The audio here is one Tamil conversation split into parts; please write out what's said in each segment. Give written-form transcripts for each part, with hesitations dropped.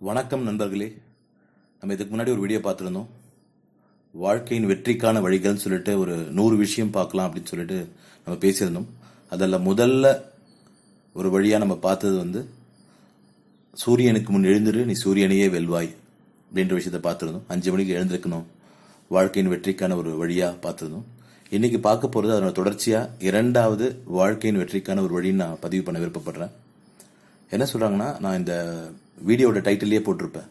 வணக்கம் நண்பர்களே. நம்ம இதுக்கு முன்னாடி ஒரு வீடியோ பார்த்துருந்தோம். வாழ்க்கையின் வெற்றிக்கான வழிகள்னு சொல்லிட்டு ஒரு 100 விஷயம் பார்க்கலாம் அப்படின்னு சொல்லிட்டு நம்ம பேசியிருந்தோம். அதில் முதல்ல ஒரு வழியாக நம்ம பார்த்தது சூரியனுக்கு முன் எழுந்திரு, நீ சூரியனையே வெல்வாய் அப்படின்ற விஷயத்த பார்த்துருந்தோம். 5 மணிக்கு எழுந்திருக்கணும், வாழ்க்கையின் வெற்றிக்கான ஒரு வழியாக பார்த்துருந்தோம். இன்னைக்கு பார்க்க போகிறது அதனோட தொடர்ச்சியாக 2வது வாழ்க்கையின் வெற்றிக்கான ஒரு வழின்னு நான் பதிவு பண்ண விருப்பப்படுறேன். என்ன சொல்கிறாங்கன்னா, நான் இந்த வீடியோட டைட்டிலேயே போட்டிருப்பேன்,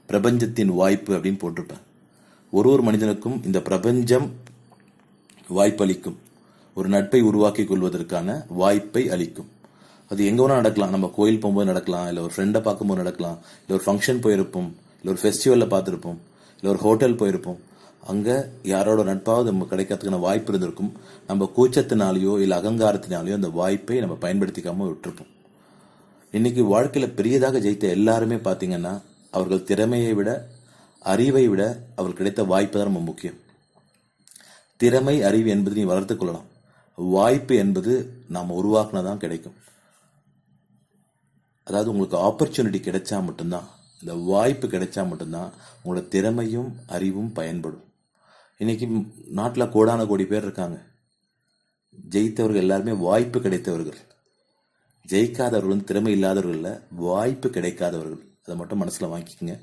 பிரபஞ்சத்தின் வாய்ப்பு அப்படின்னு போட்டிருப்பேன். ஒரு மனிதனுக்கும் இந்த பிரபஞ்சம் வாய்ப்பளிக்கும், ஒரு நட்பை உருவாக்கி கொள்வதற்கான வாய்ப்பை அளிக்கும். அது எங்கே வேணால் நடக்கலாம். நம்ம கோயில் போகும்போது நடக்கலாம், இல்லை ஒரு ஃப்ரெண்டை பார்க்கும்போது நடக்கலாம், இல்லை ஒரு ஃபங்க்ஷன் போயிருப்போம், இல்லை ஒரு ஃபெஸ்டிவலில் பார்த்துருப்போம், இல்லை ஒரு ஹோட்டல் போயிருப்போம். அங்கே யாரோட நட்பாவது நம்ம கிடைக்கிறதுக்கான வாய்ப்பு இருந்திருக்கும். நம்ம கூச்சத்தினாலேயோ இல்லை அகங்காரத்தினாலேயோ அந்த வாய்ப்பை நம்ம பயன்படுத்திக்காம விட்டுருப்போம். இன்னைக்கு வாழ்க்கையில பெரியதாக ஜெயித்த எல்லாருமே பாத்தீங்கன்னா, அவர்கள் திறமையை விட அறிவை விட அவர்கள் கிடைத்த வாய்ப்பு தான் ரொம்ப முக்கியம். திறமை அறிவு என்பது நீ வளர்த்துக் கொள்ளலாம், வாய்ப்பு என்பது நாம் உருவாக்குனதான் கிடைக்கும். அதாவது உங்களுக்கு ஆப்பர்ச்சுனிட்டி கிடைச்சா மட்டும்தான், இந்த வாய்ப்பு கிடைச்சா மட்டும்தான் உங்களோட திறமையும் அறிவும் பயன்படும். இன்னைக்கு நாட்டில் கோடான கோடி பேர் இருக்காங்க. ஜெயித்தவர்கள் எல்லாருமே வாய்ப்பு கிடைத்தவர்கள். ஜெயிக்காதவர்கள் திறமை இல்லாதவர்கள், வாய்ப்பு கிடைக்காதவர்கள். அதை மட்டும் மனசுல வாங்கிக்கோங்க.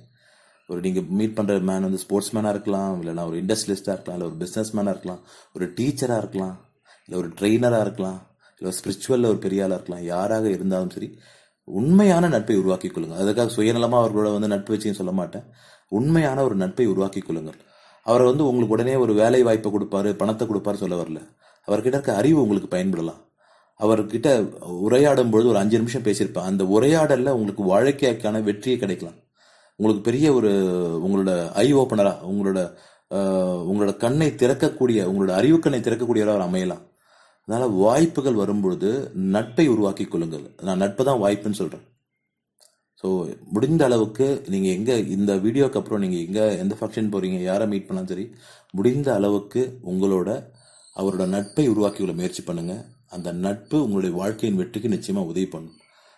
ஒரு நீங்க மீட் பண்ற மேன் ஸ்போர்ட்ஸ் மேனா இருக்கலாம், இல்லைன்னா ஒரு இண்டஸ்ட்ரியலிஸ்டா இருக்கலாம், இல்லை ஒரு பிசினஸ் மேனா இருக்கலாம், ஒரு டீச்சரா இருக்கலாம், இல்லை ஒரு ட்ரெயினரா இருக்கலாம், இல்லை ஒரு ஸ்பிரிச்சுவல்ல ஒரு பெரிய ஆளா இருக்கலாம். யாராக இருந்தாலும் சரி, உண்மையான நட்பை உருவாக்கி கொள்ளுங்கள். அதுக்காக சுயநலமா அவர்களோட நட்பு வச்சுன்னு சொல்ல மாட்டேன். உண்மையான ஒரு நட்பை உருவாக்கி கொள்ளுங்கள். அவர் உங்களுக்கு உடனே ஒரு வேலை வாய்ப்பை கொடுப்பாரு, பணத்தை கொடுப்பாரு சொல்ல வரல. அவர்கிட்ட இருக்க அறிவு உங்களுக்கு பயன்படலாம். அவர்கிட்ட உரையாடும் பொழுது ஒரு 5 நிமிஷம் பேசியிருப்பேன். அந்த உரையாடல்ல உங்களுக்கு வாழ்க்கைக்கான வெற்றியை கிடைக்கலாம். உங்களுக்கு பெரிய ஒரு உங்களோட ஐ ஓபனரா, உங்களோட கண்ணை திறக்கக்கூடிய, உங்களோட அறிவு கண்ணை திறக்கக்கூடியவராக அவர் அமையலாம். அதனால வாய்ப்புகள் வரும்பொழுது நட்பை உருவாக்கி கொள்ளுங்கள். நான் நட்பு தான் வாய்ப்புன்னு சொல்றேன். ஸோ முடிந்த அளவுக்கு நீங்க எங்க இந்த வீடியோக்கு அப்புறம் நீங்க எந்த ஃபங்க்ஷன் போறீங்க, யாரை மீட் பண்ணாலும் சரி, முடிந்த அளவுக்கு அவரோட நட்பை உருவாக்கி கொள்ள முயற்சி பண்ணுங்க. அந்த நட்பு உங்களுடைய வாழ்க்கையின் வெற்றிக்கு நிச்சயமா உதவி பண்ணும்.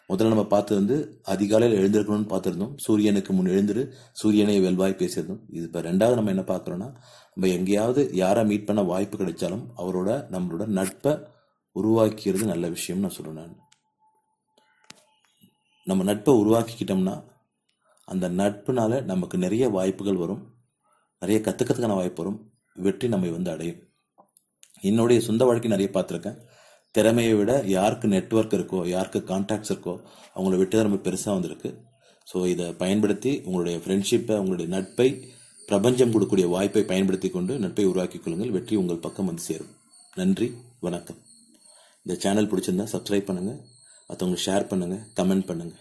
முதல்ல நம்ம பார்த்தது அதிகாலையில் எழுந்திருக்கணும்னு பார்த்திருந்தோம். சூரியனுக்கு முன் எழுந்திரு, சூரியனை வெல்வாய் பேசியிருந்தோம். இது இப்போ 2வது நம்ம என்ன பார்க்கறோம்னா, நம்ம எங்கேயாவது யாரை மீட் பண்ண வாய்ப்பு கிடைச்சாலும் நம்மளோட நட்பை உருவாக்கிறது நல்ல விஷயம் நான் சொல்றேன். நம்ம நட்பை உருவாக்கிக்கிட்டோம்னா அந்த நட்புனால நமக்கு நிறைய வாய்ப்புகள் வரும், நிறைய கத்துக்கிறதுக்கான வாய்ப்பு வரும், வெற்றி நம்மை அடையும். என்னுடைய சொந்த வாழ்க்கை நிறைய பார்த்துருக்கேன். திறமையை விட யாருக்கு நெட்வொர்க் இருக்கோ, யாருக்கு கான்டாக்ட்ஸ் இருக்கோ, அவங்கள விட்டு தான் ரொம்ப பெருசாக வந்திருக்கு. ஸோ இதை பயன்படுத்தி உங்களுடைய ஃப்ரெண்ட்ஷிப்பை, உங்களுடைய நட்பை, பிரபஞ்சம் கொடுக்கக்கூடிய வாய்ப்பை பயன்படுத்தி கொண்டு நட்பை உருவாக்கி கொள்ளுங்கள். வெற்றி உங்கள் பக்கம் சேரும். நன்றி, வணக்கம். இந்த சேனல் பிடிச்சிருந்தா சப்ஸ்கிரைப் பண்ணுங்க, மற்றவங்களுக்கு ஷேர் பண்ணுங்க, கமெண்ட் பண்ணுங்க.